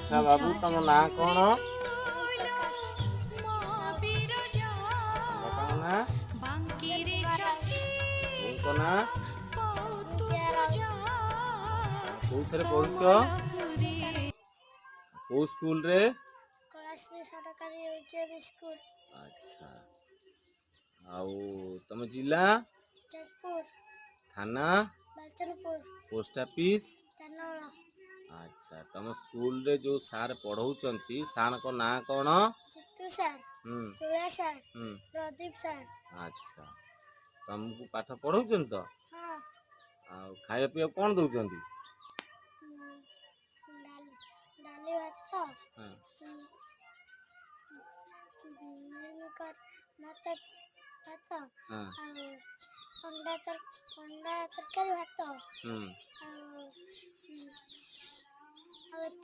ଆଚ୍ଛା ବାବୁ ତମ ନାଁ କ'ଣ? ବାପାଙ୍କ ନାଁ? ବୋଉଙ୍କ ନାଁ? କୋଉଥିରେ ପଢୁଛ? କୋଉ ସ୍କୁଲରେ? ଆଚ୍ଛା ଆଉ ତମ ଜିଲ୍ଲା? ଥାନା? Post office? ଆଚ୍ଛା ତମ ସ୍କୁଲରେ ଯୋଉ ସାର୍ ପଢ଼ଉଛନ୍ତି ସାର୍ଙ୍କ ନାଁ କ'ଣ? ଆଚ୍ଛା ତମକୁ ପାଠ ପଢ଼ଉଛନ୍ତି ତ? ଆଉ ଖାଇବା ପିଇବା କ'ଣ ଦଉଛନ୍ତି?